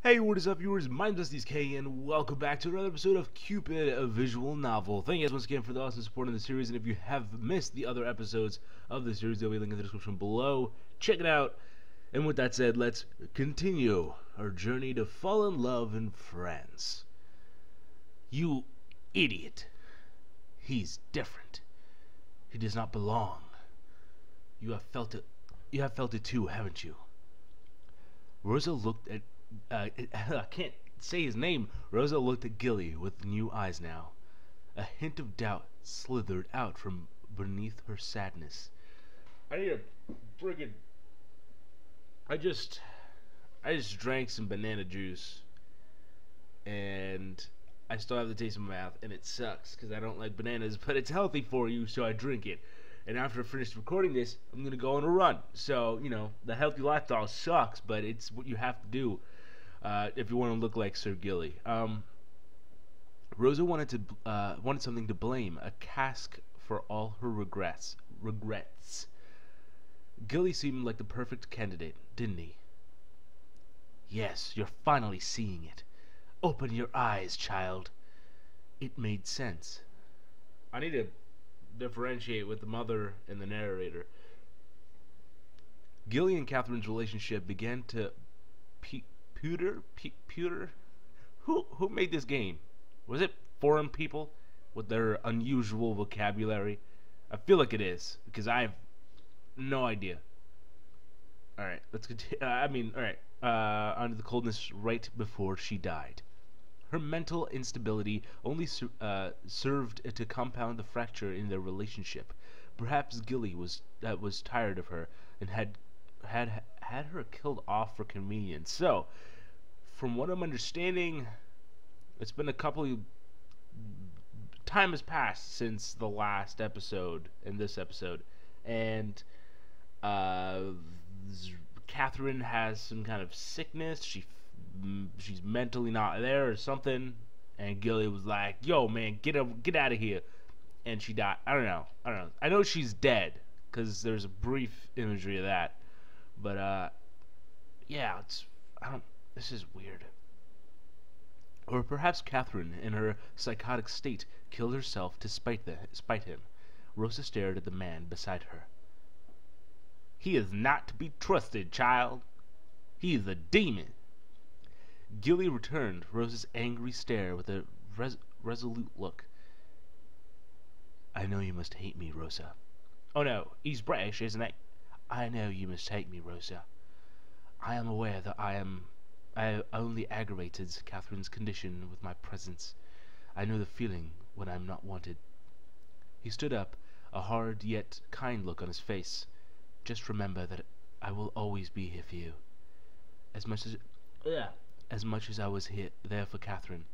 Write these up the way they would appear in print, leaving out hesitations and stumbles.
Hey, what is up, viewers? My name is SDSK, and welcome back to another episode of Cupid, a visual novel. Thank you guys once again for the awesome support in the series, and if you have missed the other episodes of the series, there'll be a link in the description below. Check it out. And with that said, let's continue our journey to fall in love in France. You idiot. He's different. He does not belong. You have felt it. You have felt it too, haven't you? Rosa looked at I can't say his name. Rosa looked at Gilly with new eyes now. A hint of doubt slithered out from beneath her sadness. I need a friggin' I just drank some banana juice, and I still have the taste in my mouth, and it sucks because I don't like bananas, but it's healthy for you, so I drink it. And after I finish recording this, I'm gonna go on a run. So, you know, the healthy lifestyle sucks, but it's what you have to do if you want to look like Sir Gilly. Rosa wanted something to blame, a cask for all her regrets. Gilly seemed like the perfect candidate, didn't he? Yes, you're finally seeing it. Open your eyes, child. It made sense. I need to differentiate with the mother and the narrator. Gilly and Catherine's relationship began to pewter? Who made this game? Was it foreign people with their unusual vocabulary? I feel like it is, because I have no idea. Alright, let's continue. Under the coldness right before she died. Her mental instability only served to compound the fracture in their relationship. Perhaps Gilly was tired of her and had her killed off for convenience. So, from what I'm understanding, it's been a couple of time has passed since the last episode and this episode, and Catherine has some kind of sickness. She's mentally not there or something, and Gilly was like, "Yo, man, get out of here," and she died. I don't know. I know she's dead because there's a brief imagery of that, but yeah, this is weird. Or perhaps Catherine, in her psychotic state, killed herself to spite him. Rosa stared at the man beside her. He is not to be trusted, child. He is a demon. Gilly returned Rosa's angry stare with a resolute look. I know you must hate me, Rosa. Oh no, he's British, isn't he? I know you must hate me, Rosa. I am aware that I only aggravated Catherine's condition with my presence. I know the feeling when I am not wanted. He stood up, a hard yet kind look on his face. Just remember that I will always be here for you. As much as I was there for Catherine,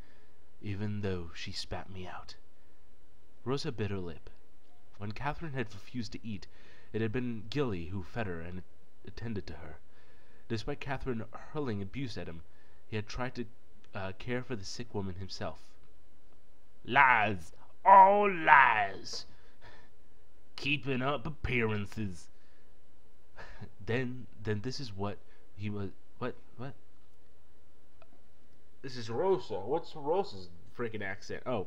even though she spat me out. Rosa bit her lip. When Catherine had refused to eat, it had been Gilly who fed her and attended to her. Despite Catherine hurling abuse at him, he had tried to care for the sick woman himself. Lies! All lies! Keeping up appearances. Then this is what he was. What? This is Rosa. What's Rosa's freaking accent? Oh.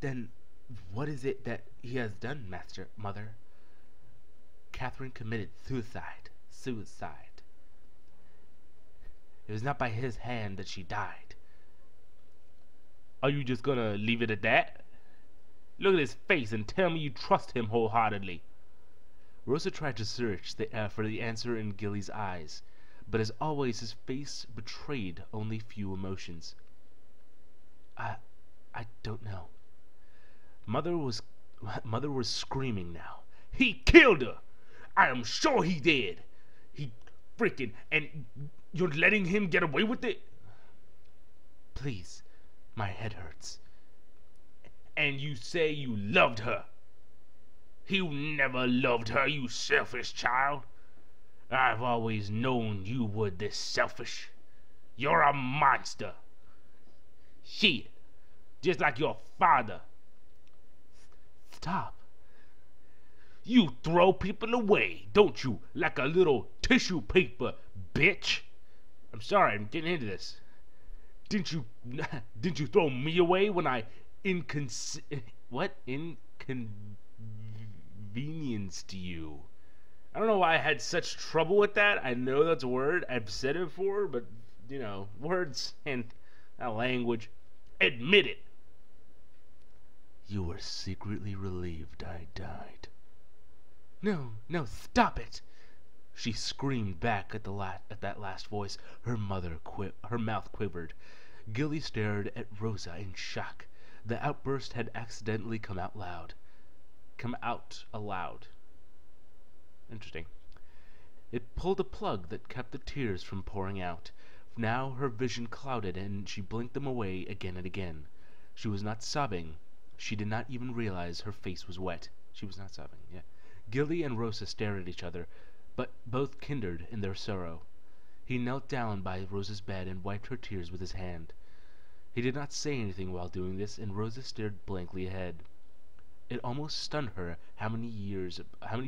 Then what is it that he has done, mother? Catherine committed suicide. It was not by his hand that she died. Are you just gonna leave it at that? Look at his face and tell me you trust him wholeheartedly. Rosa tried to search for the answer in Gilly's eyes, but as always his face betrayed only few emotions. I don't know. Mother was screaming now. He killed her! I am sure he did! He freaking... And you're letting him get away with it? Please, my head hurts. And you say you loved her? You never loved her, you selfish child. I've always known you were this selfish. You're a monster. Shit. Just like your father. Stop. You throw people away, don't you? Like a little tissue paper, bitch. I'm sorry, I'm getting into this. Didn't you didn't you throw me away when I inconvenienced you? I don't know why I had such trouble with that. I know that's a word. I've said it before, but you know, words and language. Admit it. You were secretly relieved I died. No, no, stop it! She screamed back at that last voice. Her mouth quivered. Gilly stared at Rosa in shock. The outburst had accidentally come out aloud. Interesting. It pulled a plug that kept the tears from pouring out. Now her vision clouded and she blinked them away again and again. She was not sobbing. She did not even realize her face was wet. She was not sobbing, yeah. Gilly and Rosa stared at each other, but both kindled in their sorrow. He knelt down by Rosa's bed and wiped her tears with his hand. He did not say anything while doing this, and Rosa stared blankly ahead. It almost stunned her how many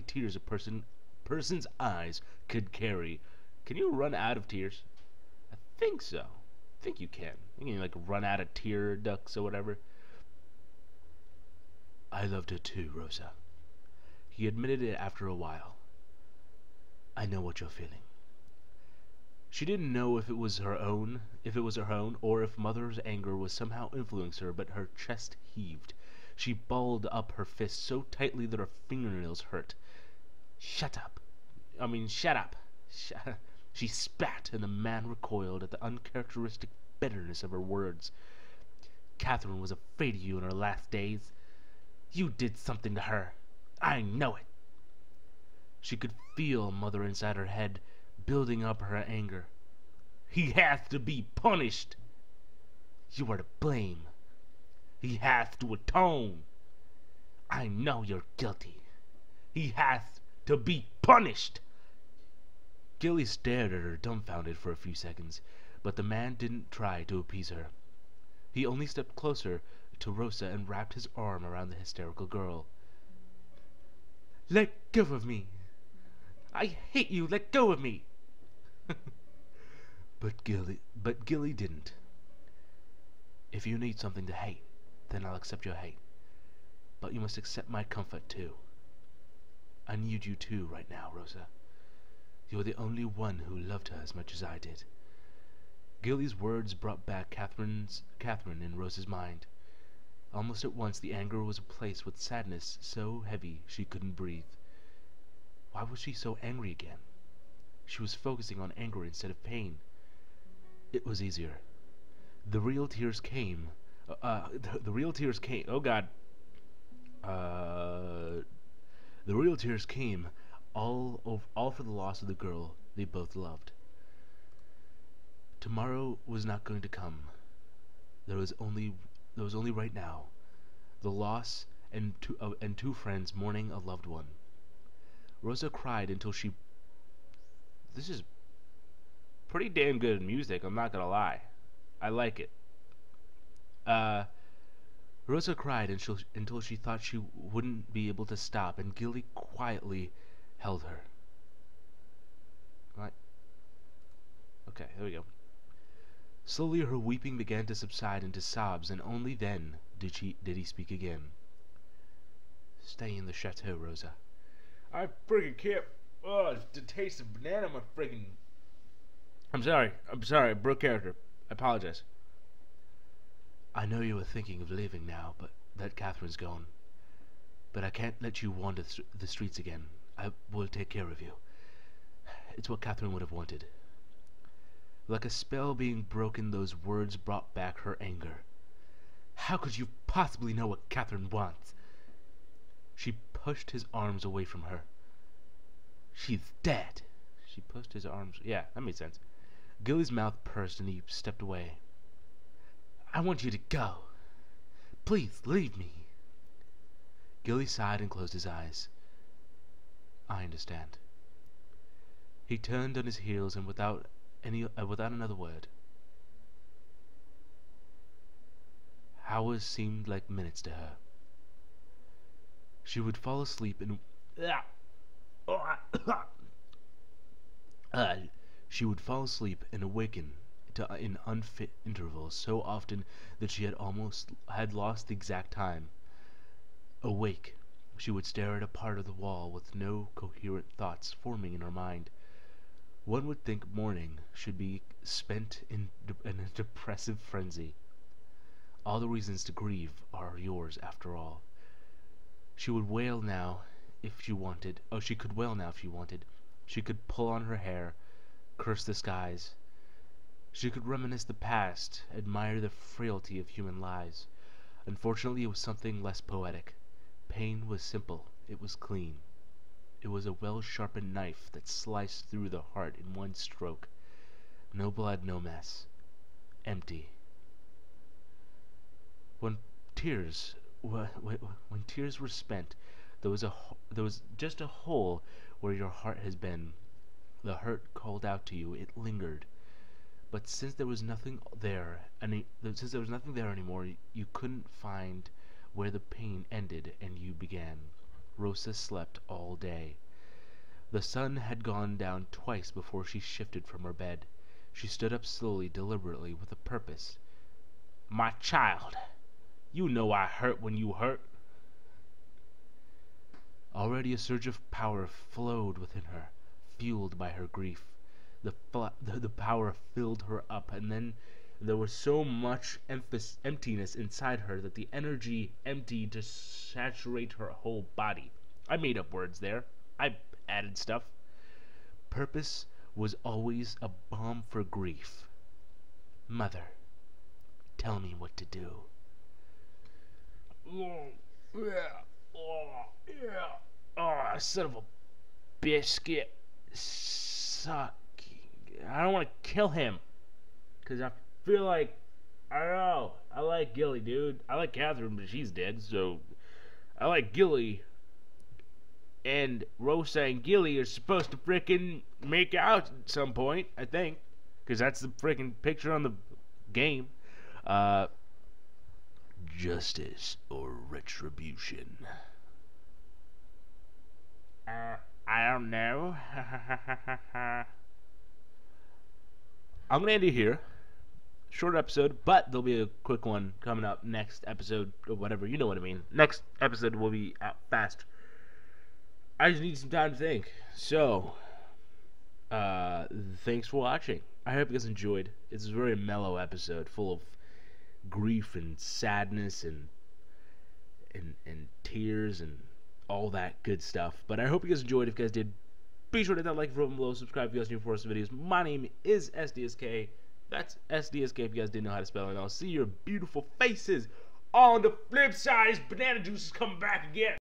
tears a person's eyes could carry. Can you run out of tears? I think so. I think you can. You can like run out of tear ducts or whatever. I loved her too, Rosa. He admitted it after a while. I know what you're feeling. She didn't know if it was her own, or if Mother's anger was somehow influencing her, but her chest heaved. She balled up her fist so tightly that her fingernails hurt. Shut up. She spat, and the man recoiled at the uncharacteristic bitterness of her words. Catherine was afraid of you in her last days. You did something to her. I know it. She could feel Mother inside her head, building up her anger. He has to be punished. You are to blame. He has to atone. I know you're guilty. He has to be punished. Gilly stared at her dumbfounded for a few seconds, but the man didn't try to appease her. He only stepped closer to Rosa and wrapped his arm around the hysterical girl. Let go of me. I hate you. Let go of me. But Gilly didn't. If you need something to hate, then I'll accept your hate. But you must accept my comfort too. I need you too right now, Rosa. You're the only one who loved her as much as I did. Gilly's words brought back Catherine in Rosa's mind. Almost at once the anger was replaced with sadness so heavy she couldn't breathe. Why was she so angry again? She was focusing on anger instead of pain. It was easier. The real tears came. The real tears came. Oh God. The real tears came, all for the loss of the girl they both loved. Tomorrow was not going to come. There was only right now. The loss and two friends mourning a loved one. Rosa cried until she. This is pretty damn good music. I'm not gonna lie. I like it. Rosa cried until she thought she wouldn't be able to stop, and Gilly quietly held her. Right. Okay, there we go. Slowly her weeping began to subside into sobs, and only then did he speak again. Stay in the chateau, Rosa. I friggin' can't. Oh, the taste of banana, my friggin'. I'm sorry, I broke character. I apologize. I know you were thinking of leaving now, but that Catherine's gone. But I can't let you wander the streets again. I will take care of you. It's what Catherine would have wanted. Like a spell being broken, those words brought back her anger. How could you possibly know what Catherine wants? She pushed his arms away from her. She's dead. She pushed his arms. Yeah, that made sense. Gilly's mouth pursed and he stepped away. I want you to go. Please, leave me. Gilly sighed and closed his eyes. I understand. He turned on his heels and without another word. Hours seemed like minutes to her. She would fall asleep and She would fall asleep and awaken in unfit intervals so often that she had lost the exact time. Awake, she would stare at a part of the wall with no coherent thoughts forming in her mind. One would think morning should be spent in a depressive frenzy. All the reasons to grieve are yours after all. She would wail now if she wanted. Oh, she could wail now if she wanted. She could pull on her hair, curse the skies. She could reminisce the past, admire the frailty of human lives. Unfortunately, it was something less poetic. Pain was simple. It was clean. It was a well-sharpened knife that sliced through the heart in one stroke. No blood, no mess. Empty. When tears were spent, there was just a hole where your heart has been. The hurt called out to you. It lingered. But since there was nothing there anymore, you couldn't find where the pain ended and you began. Rosa slept all day. The sun had gone down twice before she shifted from her bed. She stood up slowly, deliberately, with a purpose. "My child, you know I hurt when you hurt." Already a surge of power flowed within her, fueled by her grief. The power filled her up, and then there was so much emptiness inside her that the energy emptied to saturate her whole body. I made up words there. I added stuff. Purpose was always a balm for grief. Mother, tell me what to do. Oh, yeah. Oh, yeah. Oh, son of a biscuit. Suck. I don't want to kill him. Because I feel like, I don't know. I like Gilly, dude. I like Catherine, but she's dead, so I like Gilly. And Rosa and Gilly are supposed to frickin' make out at some point, I think. Because that's the frickin' picture on the game. Justice or retribution? I don't know. I'm going to end it here. Short episode, but there'll be a quick one coming up next episode, or whatever, you know what I mean. Next episode will be out fast. I just need some time to think. So, thanks for watching. I hope you guys enjoyed. It's a very mellow episode, full of grief and sadness and tears and all that good stuff. But I hope you guys enjoyed. If you guys did, be sure to hit that like button below, subscribe if you guys are new for us videos. My name is SDSK. That's SDSK if you guys didn't know how to spell it. And I'll see your beautiful faces on the flip side. Banana Juice is coming back again.